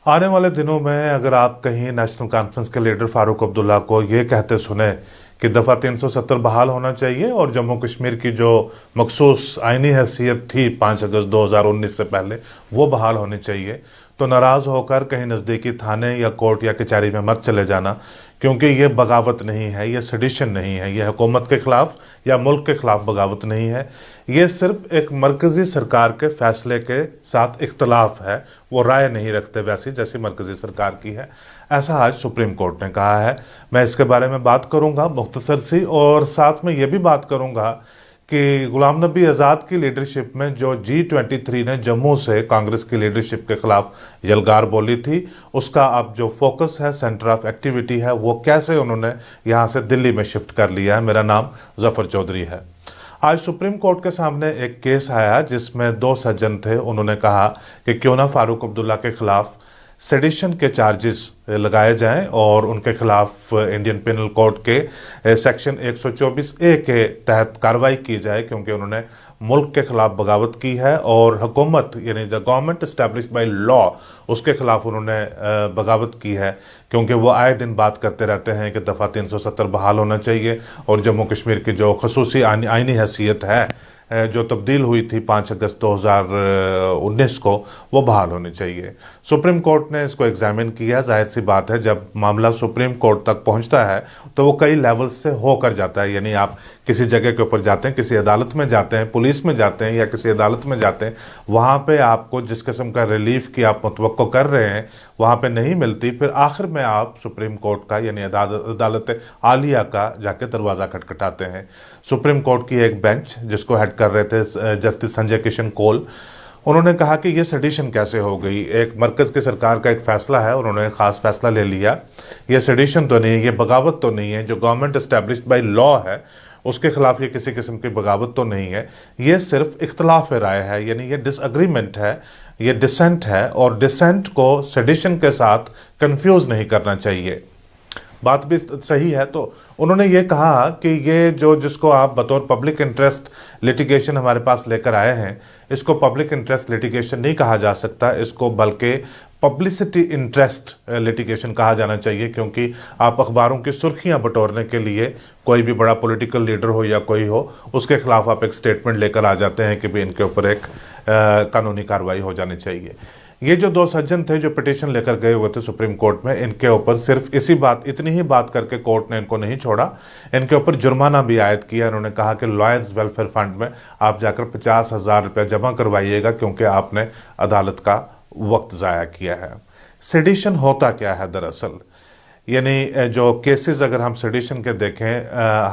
आने वाले दिनों में अगर आप कहीं नेशनल कॉन्फ्रेंस के लीडर फारूक अब्दुल्ला को ये कहते सुने कि दफ़ा 370 बहाल होना चाहिए और जम्मू कश्मीर की जो मखसूस आइनी हैसियत थी 5 अगस्त 2019 से पहले वो बहाल होनी चाहिए, तो नाराज़ होकर कहीं नज़दीकी थाने या कोर्ट या कचहरी में मत चले जाना, क्योंकि ये बगावत नहीं है, ये सेडिशन नहीं है, ये हुकूमत के ख़िलाफ़ या मुल्क के ख़िलाफ़ बगावत नहीं है। ये सिर्फ एक मरकज़ी सरकार के फ़ैसले के साथ इख्तलाफ है, वो राय नहीं रखते वैसी जैसी मरकज़ी सरकार की है। ऐसा आज सुप्रीम कोर्ट ने कहा है। मैं इसके बारे में बात करूंगा मुख्तसर सी, और साथ में ये भी बात करूंगा कि गुलाम नबी आज़ाद की लीडरशिप में जो G23 ने जम्मू से कांग्रेस की लीडरशिप के खिलाफ यलगार बोली थी, उसका अब जो फोकस है, सेंटर ऑफ एक्टिविटी है, वो कैसे उन्होंने यहाँ से दिल्ली में शिफ्ट कर लिया है। मेरा नाम जफर चौधरी है। आज सुप्रीम कोर्ट के सामने एक केस आया जिसमें दो सज्जन थे। उन्होंने कहा कि क्यों ना फारूक अब्दुल्ला के खिलाफ सेडिशन के चार्जेस लगाए जाएं और उनके खिलाफ इंडियन पिनल कोड के सेक्शन 124A के तहत कार्रवाई की जाए, क्योंकि उन्होंने मुल्क के खिलाफ बगावत की है और हुकूमत यानी the government established by law उसके खिलाफ उन्होंने बगावत की है, क्योंकि वो आए दिन बात करते रहते हैं कि दफ़ा 370 बहाल होना चाहिए और जम्मू कश्मीर की जो खसूसी आइनी हैसियत है जो तब्दील हुई थी 5 अगस्त 2019 को, वो बहाल होनी चाहिए। सुप्रीम कोर्ट ने इसको एग्जामिन किया। जाहिर सी बात है, जब मामला सुप्रीम कोर्ट तक पहुंचता है तो वो कई लेवल से होकर जाता है। यानी आप किसी जगह के ऊपर जाते हैं, किसी अदालत में जाते हैं, पुलिस में जाते हैं या किसी अदालत में जाते हैं, वहाँ पे आपको जिस किस्म का रिलीफ की आप मुतवक्को कर रहे हैं वहाँ पे नहीं मिलती। फिर आखिर में आप सुप्रीम कोर्ट का यानी अदालत आलिया का जाके दरवाज़ा खटखटाते हैं। सुप्रीम कोर्ट की एक बेंच जिसको हेड कर रहे थे जस्टिस संजय किशन कौल, उन्होंने कहा कि ये सेडिशन कैसे हो गई। एक मरकज़ की सरकार का एक फ़ैसला है, उन्होंने एक ख़ास फ़ैसला ले लिया। ये सेडिशन तो नहीं है, ये बगावत तो नहीं है। जो गवर्नमेंट एस्टैब्लिश्ड बाय लॉ है उसके खिलाफ ये किसी किस्म की बगावत तो नहीं है। ये सिर्फ इख्तलाफ राय है, यानी ये डिसएग्रीमेंट है, ये डिसेंट है, और डिसेंट को सेडिशन के साथ कंफ्यूज नहीं करना चाहिए। बात भी सही है। तो उन्होंने ये कहा कि ये जो जिसको आप बतौर पब्लिक इंटरेस्ट लिटिगेशन हमारे पास लेकर आए हैं, इसको पब्लिक इंटरेस्ट लिटिगेशन नहीं कहा जा सकता, इसको बल्कि पब्लिसिटी इंटरेस्ट लिटिगेशन कहा जाना चाहिए, क्योंकि आप अखबारों की सुर्खियां बटोरने के लिए कोई भी बड़ा पॉलिटिकल लीडर हो या कोई हो, उसके खिलाफ आप एक स्टेटमेंट लेकर आ जाते हैं कि भाई इनके ऊपर एक कानूनी कार्रवाई हो जानी चाहिए। ये जो दो सज्जन थे जो पिटीशन लेकर गए हुए थे सुप्रीम कोर्ट में, इनके ऊपर सिर्फ इतनी ही बात करके कोर्ट ने इनको नहीं छोड़ा, इनके ऊपर जुर्माना भी आयद किया। इन्होंने कहा कि लॉयर्स वेलफेयर फंड में आप जाकर 50,000 रुपया जमा करवाइएगा, क्योंकि आपने अदालत का वक्त ज़ाया किया है। सेडिशन होता क्या है दरअसल, यानी जो केसेस अगर हम सेडिशन के देखें,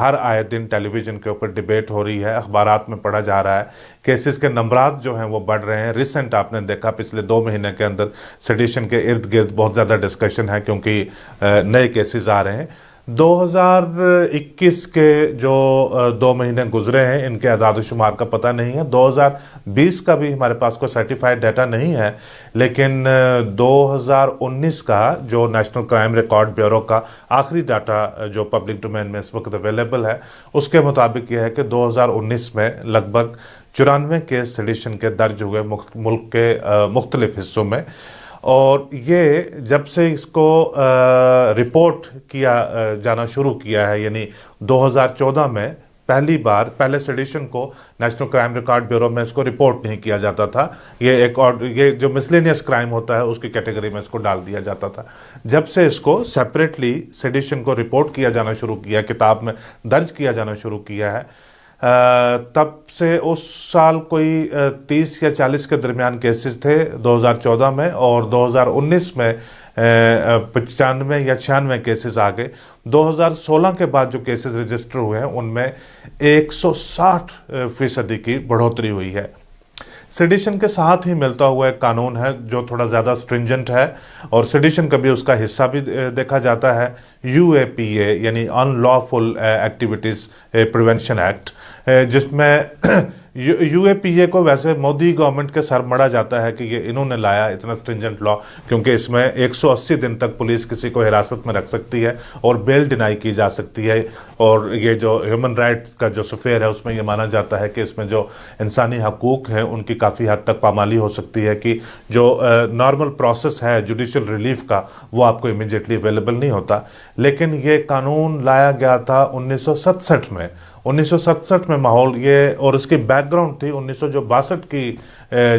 हर आए दिन टेलीविज़न के ऊपर डिबेट हो रही है, अखबारात में पढ़ा जा रहा है, केसेस के नंबरात जो हैं वो बढ़ रहे हैं। रिसेंट आपने देखा पिछले 2 महीने के अंदर सेडिशन के इर्द गिर्द बहुत ज़्यादा डिस्कशन है, क्योंकि नए केसेस आ रहे हैं। 2021 के जो 2 महीने गुजरे हैं, इनके आदाद-ओ-शुमार का पता नहीं है। 2020 का भी हमारे पास कोई सर्टिफाइड डाटा नहीं है, लेकिन 2019 का जो नेशनल क्राइम रिकॉर्ड ब्यूरो का आखिरी डाटा जो पब्लिक डोमेन में इस वक्त अवेलेबल है, उसके मुताबिक यह है कि 2019 में लगभग 94 केस सेडिशन के दर्ज हुए मुल्क के मुख्तलिफ हिस्सों में। और ये जब से इसको रिपोर्ट किया जाना शुरू किया है, यानी 2014 में पहले सेडिशन को नेशनल क्राइम रिकॉर्ड ब्यूरो में इसको रिपोर्ट नहीं किया जाता था। ये जो मिसलेनियस क्राइम होता है उसकी कैटेगरी में इसको डाल दिया जाता था। जब से इसको सेपरेटली सेडिशन को रिपोर्ट किया जाना शुरू किया, किताब में दर्ज किया जाना शुरू किया है, तब से उस साल कोई 30 या 40 के दरमियान केसेस थे 2014 में, और 2019 में 95 या 96 केसेस आ गए। 2016 के बाद जो केसेस रजिस्टर हुए हैं उनमें 160% की बढ़ोतरी हुई है। सेडिशन के साथ ही मिलता हुआ एक कानून है जो थोड़ा ज़्यादा स्ट्रिंजेंट है, और सेडिशन का भी उसका हिस्सा भी देखा जाता है, UAPA यानी अनलॉफुल एक्टिविटीज़ प्रिवेंशन एक्ट। जिसमें यूएपीए को वैसे मोदी गवर्नमेंट के सर मढ़ा जाता है कि ये इन्होंने लाया इतना स्ट्रिंजेंट लॉ, क्योंकि इसमें 180 दिन तक पुलिस किसी को हिरासत में रख सकती है और बेल डिनाई की जा सकती है। और ये जो ह्यूमन राइट्स का जो सफ़ेयर है उसमें ये माना जाता है कि इसमें जो इंसानी हकूक़ हैं उनकी काफ़ी हद तक पामाली हो सकती है, कि जो नॉर्मल प्रोसेस है जुडिशल रिलीफ का वो आपको इमीडिएटली अवेलेबल नहीं होता। लेकिन ये कानून लाया गया था 1967 में। 1967 में माहौल ये, और उसकी बैकग्राउंड थी 1962 की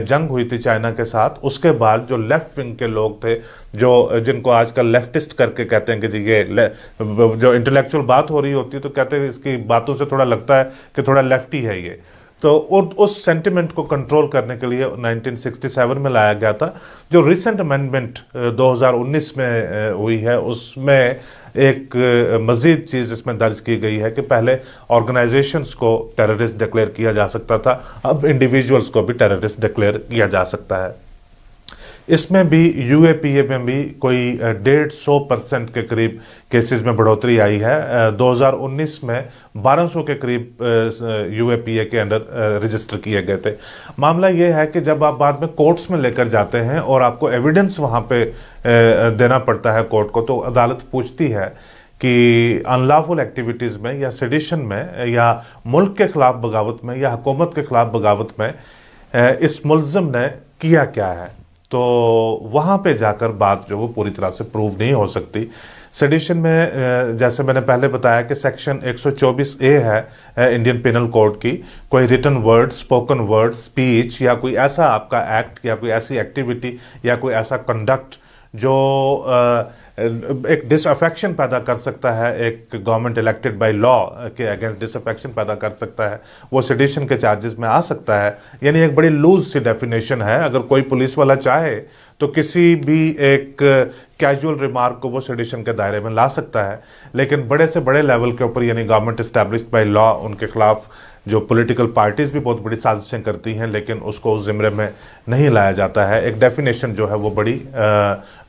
जंग हुई थी चाइना के साथ। उसके बाद जो लेफ्ट विंग के लोग थे, जो जिनको आजकल लेफ्टिस्ट करके कहते हैं कि जी ये जो इंटेलेक्चुअल बात हो रही होती है तो कहते हैं इसकी बातों से थोड़ा लगता है कि थोड़ा लेफ्टी है ये, तो उस सेंटिमेंट को कंट्रोल करने के लिए 1967 में लाया गया था। जो रिसेंट अमेंडमेंट 2019 में हुई है उसमें एक मज़ीद चीज़ इसमें दर्ज की गई है कि पहले ऑर्गेनाइजेशंस को टेररिस्ट डिक्लेयर किया जा सकता था, अब इंडिविजुअल्स को भी टेररिस्ट डिक्लेयर किया जा सकता है। इसमें भी यूएपीए में भी कोई 150% के करीब केसेस में बढ़ोतरी आई है। 2019 में 1200 के करीब यूएपीए के अंडर रजिस्टर किए गए थे। मामला ये है कि जब आप बाद में कोर्ट्स में लेकर जाते हैं और आपको एविडेंस वहाँ पे देना पड़ता है कोर्ट को, तो अदालत पूछती है कि अनलॉफुल एक्टिविटीज़ में या सेडिशन में या मुल्क के ख़िलाफ़ बगावत में या हुकूमत के ख़िलाफ़ बगावत में इस मुल्ज़िम ने किया क्या है, तो वहाँ पे जाकर बात जो वो पूरी तरह से प्रूव नहीं हो सकती। सेडिशन में जैसे मैंने पहले बताया कि सेक्शन 124A है इंडियन पिनल कोड की, कोई written word, spoken word, speech या कोई ऐसा आपका एक्ट या कोई ऐसी एक्टिविटी या कोई ऐसा कंडक्ट जो एक डिसअफेक्शन पैदा कर सकता है, एक गवर्नमेंट इलेक्टेड बाय लॉ के अगेंस्ट डिसअफेक्शन पैदा कर सकता है, वो सेडिशन के चार्जेस में आ सकता है। यानी एक बड़ी लूज सी डेफिनेशन है। अगर कोई पुलिस वाला चाहे तो किसी भी एक कैजुअल रिमार्क को वो सेडिशन के दायरे में ला सकता है, लेकिन बड़े से बड़े लेवल के ऊपर यानी गवर्नमेंट इस्टेब्लिश्ड बाय लॉ उनके खिलाफ जो पॉलिटिकल पार्टीज भी बहुत बड़ी साजिशें करती हैं, लेकिन उसको उस ज़िम्रे में नहीं लाया जाता है। एक डेफिनेशन जो है वो बड़ी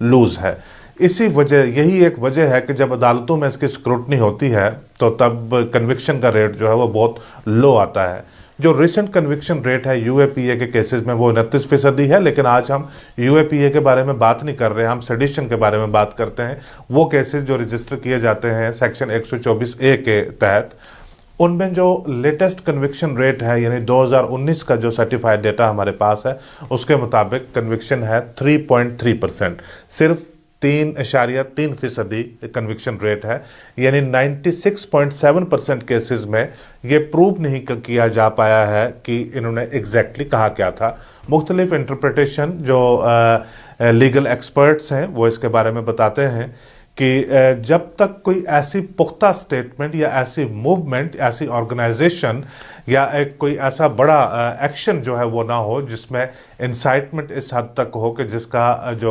लूज है। इसी वजह, यही एक वजह है कि जब अदालतों में इसकी स्क्रूटनी होती है तो तब कन्विक्शन का रेट जो है वो बहुत लो आता है। जो रिसेंट कन्विक्शन रेट है यूएपीए के केसेस में वो 29% है, लेकिन आज हम यूएपीए के बारे में बात नहीं कर रहे हैं, हम सेडिशन के बारे में बात करते हैं। वो केसेस जो रजिस्टर किए जाते हैं सेक्शन 124A के तहत, उनमें जो लेटेस्ट कन्विक्शन रेट है यानी 2019 का जो सर्टिफाइड डेटा हमारे पास है उसके मुताबिक कन्विक्शन है 3.3%, सिर्फ 3.3% कन्विक्शन रेट है। यानी 96.7% केसेस में ये प्रूव नहीं किया जा पाया है कि इन्होंने एग्जैक्टली कहा क्या था। मुख्तलिफ इंटरप्रिटेशन जो लीगल एक्सपर्ट्स हैं वो इसके बारे में बताते हैं कि जब तक कोई ऐसी पुख्ता स्टेटमेंट या ऐसी मूवमेंट, ऐसी ऑर्गेनाइजेशन या एक कोई ऐसा बड़ा एक्शन जो है वो ना हो जिसमें इंसाइटमेंट इस हद तक हो कि जिसका as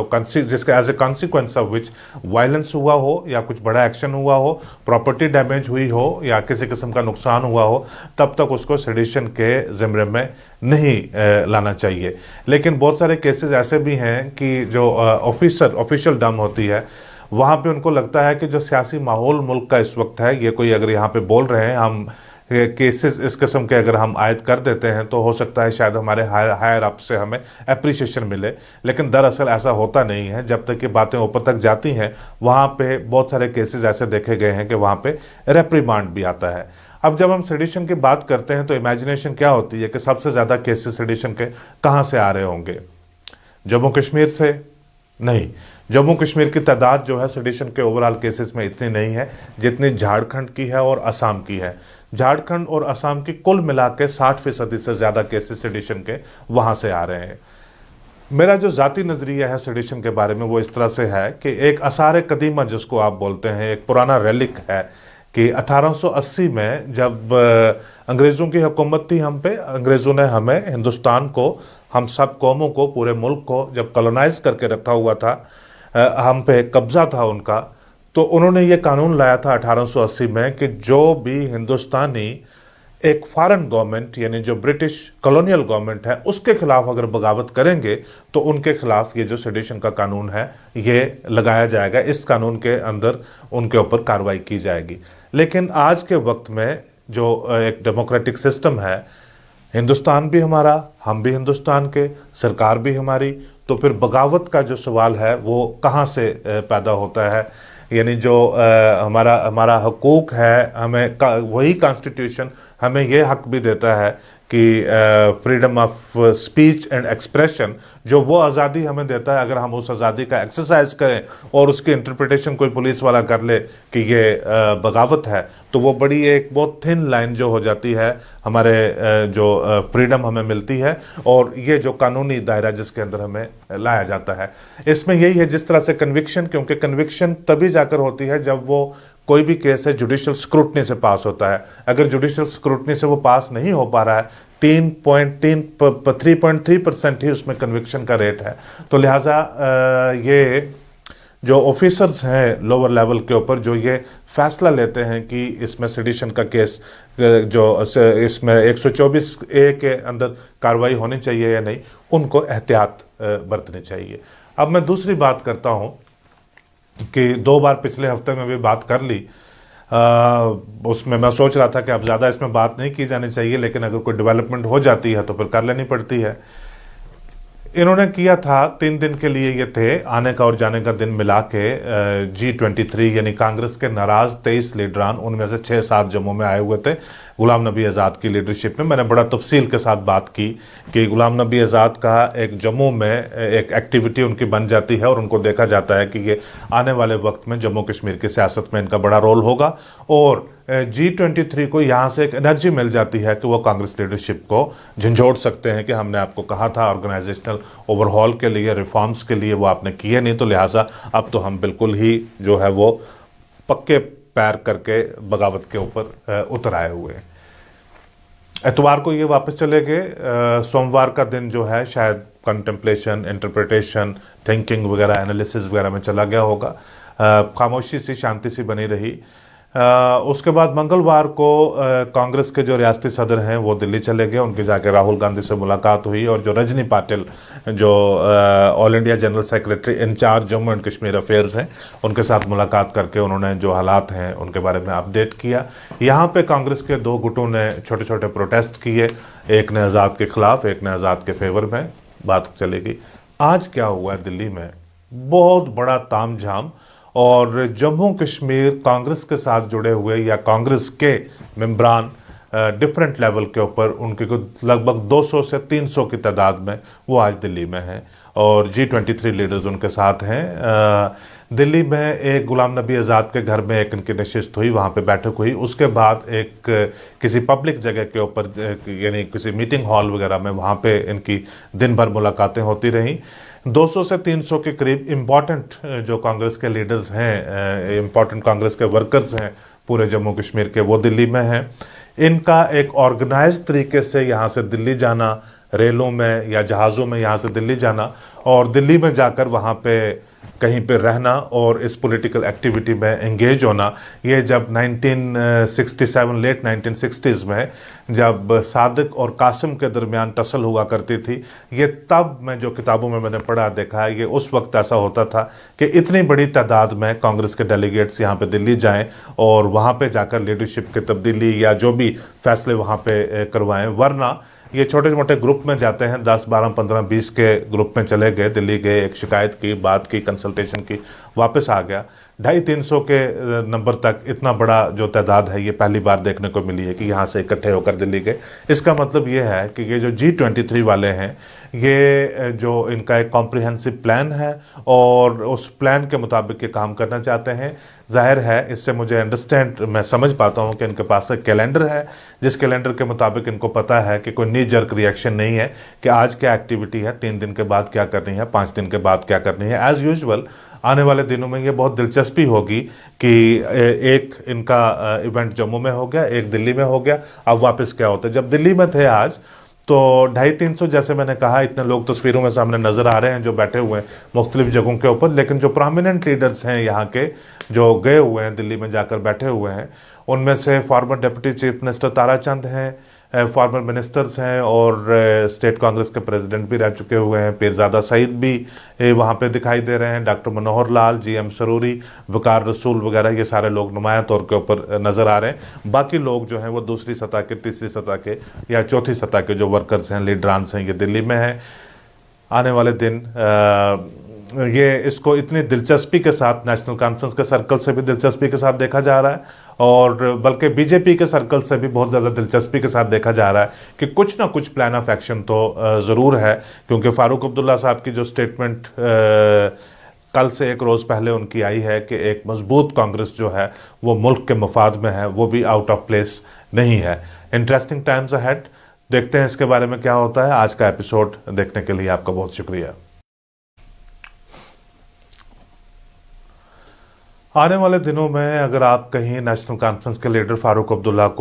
a consequence of which violence हुआ हो या कुछ बड़ा एक्शन हुआ हो, प्रॉपर्टी डैमेज हुई हो या किसी किस्म का नुकसान हुआ हो, तब तक उसको सेडिशन के ज़िम्रे में नहीं लाना चाहिए। लेकिन बहुत सारे केसेस ऐसे भी हैं कि जो ऑफिशियल डम होती है वहाँ पे उनको लगता है कि जो सियासी माहौल मुल्क का इस वक्त है, ये कोई अगर यहाँ पे बोल रहे हैं हम केसेस इस किस्म के अगर हम आयद कर देते हैं तो हो सकता है शायद हमारे हायर अप से हमें अप्रिसिएशन मिले, लेकिन दरअसल ऐसा होता नहीं है। जब तक ये बातें ऊपर तक जाती हैं वहाँ पे बहुत सारे केसेस ऐसे देखे गए हैं कि वहाँ पे रेप्रिमांड भी आता है। अब जब हम सेडिशन की बात करते हैं तो इमेजिनेशन क्या होती है कि सबसे ज़्यादा केसेस सेडिशन के कहाँ से आ रहे होंगे? जम्मू कश्मीर से? नहीं, जम्मू कश्मीर की तादाद जो है सेडिशन के ओवरऑल केसेस में इतनी नहीं है जितनी झारखंड की है और असम की है। झारखंड और असम की कुल मिला के 60% से ज़्यादा केसेस सेडिशन के वहाँ से आ रहे हैं। मेरा जो ज़ाती नज़रिया है सेडिशन के बारे में वो इस तरह से है कि एक आसार कदीमा जिसको आप बोलते हैं, एक पुराना रेलिक है कि 1880 में जब अंग्रेज़ों की हुकूमत थी हम पे, अंग्रेज़ों ने हमें, हिंदुस्तान को, हम सब कौमों को, पूरे मुल्क को जब कॉलोनाइज करके रखा हुआ था, हम पे कब्ज़ा था उनका, तो उन्होंने ये कानून लाया था 1880 में कि जो भी हिंदुस्तानी एक फॉरेन गवर्नमेंट यानी जो ब्रिटिश कॉलोनियल गवर्नमेंट है उसके खिलाफ अगर बगावत करेंगे तो उनके खिलाफ ये जो सेडिशन का कानून है ये लगाया जाएगा। इस कानून के अंदर उनके ऊपर कार्रवाई की जाएगी। लेकिन आज के वक्त में जो एक डेमोक्रेटिक सिस्टम है, हिंदुस्तान भी हमारा, हम भी हिंदुस्तान के, सरकार भी हमारी, तो फिर बगावत का जो सवाल है वो कहाँ से पैदा होता है? यानी जो हमारा हमारा हकूक़ है, हमें वही कॉन्स्टिट्यूशन हमें ये हक भी देता है कि freedom of speech and expression, जो वो आज़ादी हमें देता है, अगर हम उस आज़ादी का एक्सरसाइज करें और उसकी इंटरप्रिटेशन कोई पुलिस वाला कर ले कि ये बगावत है, तो वो बड़ी एक बहुत थिन लाइन जो हो जाती है हमारे जो फ्रीडम हमें मिलती है और ये जो कानूनी दायरा जिसके अंदर हमें लाया जाता है। इसमें यही है जिस तरह से कन्विक्शन, क्योंकि कन्विक्शन तभी जाकर होती है जब वो कोई भी केस है जुडिशल स्क्रूटनी से पास होता है। अगर जुडिशल स्क्रूटनी से वो पास नहीं हो पा रहा है, 3.3% ही उसमें कन्विक्शन का रेट है, तो लिहाजा ये जो ऑफिसर्स हैं लोअर लेवल के ऊपर जो ये फैसला लेते हैं कि इसमें सेडिशन का केस जो इसमें 124A के अंदर कार्रवाई होनी चाहिए या नहीं, उनको एहतियात बरतनी चाहिए। अब मैं दूसरी बात करता हूँ कि 2 बार पिछले हफ्ते में भी बात कर ली, उसमें मैं सोच रहा था कि अब ज़्यादा इसमें बात नहीं की जानी चाहिए, लेकिन अगर कोई डेवलपमेंट हो जाती है तो फिर कर लेनी पड़ती है। इन्होंने किया था 3 दिन के लिए, ये थे आने का और जाने का दिन मिला के G23 यानी कांग्रेस के नाराज़ 23 लीडरान, उनमें से 6-7 जम्मू में आए हुए थे गुलाम नबी आज़ाद की लीडरशिप में। मैंने बड़ा तफसील के साथ बात की कि गुलाम नबी आज़ाद का एक जम्मू में एक एक्टिविटी उनकी बन जाती है और उनको देखा जाता है कि ये आने वाले वक्त में जम्मू कश्मीर की सियासत में इनका बड़ा रोल होगा, और G23 को यहाँ से एक एनर्जी मिल जाती है कि वो कांग्रेस लीडरशिप को झंझोड़ सकते हैं कि हमने आपको कहा था ऑर्गेनाइजेशनल ओवरहॉल के लिए, रिफॉर्म्स के लिए, वो आपने किए नहीं, तो लिहाजा अब तो हम बिल्कुल ही जो है वो पक्के पैर करके बगावत के ऊपर उतर आए हुए हैं। एतवार को ये वापस चले गए। सोमवार का दिन जो है शायद कंटेम्पलेशन, इंटरप्रिटेशन, थिंकिंग वगैरह, एनालिसिस वगैरह में चला गया होगा। खामोशी सी, शांति सी बनी रही। उसके बाद मंगलवार को कांग्रेस के जो रियासती सदर हैं वो दिल्ली चले गए, उनकी जाके राहुल गांधी से मुलाकात हुई, और जो रजनी पाटिल जो all India general secretary incharge Jammu and Kashmir affairs हैं, उनके साथ मुलाकात करके उन्होंने जो हालात हैं उनके बारे में अपडेट किया। यहाँ पे कांग्रेस के 2 गुटों ने छोटे छोटे प्रोटेस्ट किए, एक ने आज़ाद के ख़िलाफ़, एक ने आज़ाद के फेवर में बात चलेगी। आज क्या हुआ है दिल्ली में? बहुत बड़ा तामझाम, और जम्मू कश्मीर कांग्रेस के साथ जुड़े हुए या कांग्रेस के मेंबरान डिफरेंट लेवल के ऊपर, उनके को लगभग 200 से 300 की तादाद में वो आज दिल्ली में हैं, और G23 लीडर्स उनके साथ हैं। दिल्ली में एक गुलाम नबी आज़ाद के घर में एक इनकी नशिस्त हुई, वहाँ पे बैठक हुई। उसके बाद एक किसी पब्लिक जगह के ऊपर यानी किसी मीटिंग हॉल वगैरह में, वहाँ पे इनकी दिन भर मुलाकातें होती रहीं। 200 से 300 के करीब इम्पॉर्टेंट जो कांग्रेस के लीडर्स हैं, इम्पॉर्टेंट कांग्रेस के वर्कर्स हैं पूरे जम्मू कश्मीर के, वो दिल्ली में हैं। इनका एक ऑर्गेनाइज तरीके से यहाँ से दिल्ली जाना, रेलों में या जहाज़ों में यहाँ से दिल्ली जाना, और दिल्ली में जाकर वहाँ पे कहीं पे रहना और इस पॉलिटिकल एक्टिविटी में एंगेज होना, ये जब 1967 लेट 1960s में जब सादिक और कासिम के दरमियान टसल हुआ करती थी, ये तब मैं जो किताबों में मैंने पढ़ा देखा है, ये उस वक्त ऐसा होता था कि इतनी बड़ी तादाद में कांग्रेस के डेलीगेट्स यहाँ पे दिल्ली जाएं और वहाँ पे जाकर लीडरशिप की तब्दीली या जो भी फैसले वहाँ पे करवाएं, वरना ये छोटे मोटे ग्रुप में जाते हैं, 10, 12, 15, 20 के ग्रुप में चले गए, दिल्ली गए, एक शिकायत की, बात की, कंसल्टेशन की, वापस आ गया। 250-300 के नंबर तक इतना बड़ा जो तादाद है, ये पहली बार देखने को मिली है कि यहाँ से इकट्ठे होकर दिल्ली गए। इसका मतलब ये है कि ये जो G23 वाले हैं, ये जो इनका एक कॉम्प्रिहेंसिव प्लान है और उस प्लान के मुताबिक ये काम करना चाहते हैं। जाहिर है इससे मुझे अंडरस्टैंड, मैं समझ पाता हूँ कि इनके पास एक कैलेंडर है, जिस कैलेंडर के मुताबिक इनको पता है कि कोई नी जर्क रिएक्शन नहीं है कि आज क्या एक्टिविटी है, 3 दिन के बाद क्या करनी है, 5 दिन के बाद क्या करनी है। एज़ यूजुअल आने वाले दिनों में ये बहुत दिलचस्पी होगी कि एक इनका इवेंट जम्मू में हो गया, एक दिल्ली में हो गया, अब वापस क्या होता है। जब दिल्ली में थे आज तो 250-300 जैसे मैंने कहा, इतने लोग तस्वीरों में सामने नज़र आ रहे हैं जो बैठे हुए हैं मुख्तलिफ जगहों के ऊपर, लेकिन जो प्रोमिनेंट लीडर्स हैं यहाँ के जो गए हुए हैं दिल्ली में जाकर बैठे हुए हैं, उनमें से farmer deputy chief minister Tarachand हैं, फॉर्मर मिनिस्टर्स हैं और स्टेट कांग्रेस के प्रेसिडेंट भी रह चुके हुए हैं। पीरजादा सईद भी वहाँ पे दिखाई दे रहे हैं, डॉक्टर मनोहर लाल, GM सरूरी, वकार रसूल वगैरह, ये सारे लोग नुमाया तौर के ऊपर नज़र आ रहे हैं। बाकी लोग जो हैं वो दूसरी सतह के, तीसरी सतह के या चौथी सतह के जो वर्कर्स हैं, लीडरान्स हैं, ये दिल्ली में हैं। आने वाले दिन ये इसको इतनी दिलचस्पी के साथ नेशनल कॉन्फ्रेंस के सर्कल से भी दिलचस्पी के साथ देखा जा रहा है, और बल्कि बीजेपी के सर्कल से भी बहुत ज़्यादा दिलचस्पी के साथ देखा जा रहा है कि कुछ ना कुछ प्लान ऑफ एक्शन तो ज़रूर है। क्योंकि फ़ारूक अब्दुल्ला साहब की जो स्टेटमेंट कल से एक रोज़ पहले उनकी आई है कि एक मजबूत कांग्रेस जो है वो मुल्क के मफाद में है, वो भी आउट ऑफ प्लेस नहीं है। इंटरेस्टिंग टाइम्स अहेड, देखते हैं इसके बारे में क्या होता है। आज का एपिसोड देखने के लिए आपका बहुत शुक्रिया। आने वाले दिनों में अगर आप कहीं नेशनल कॉन्फ्रेंस के लीडर फारूक अब्दुल्ला को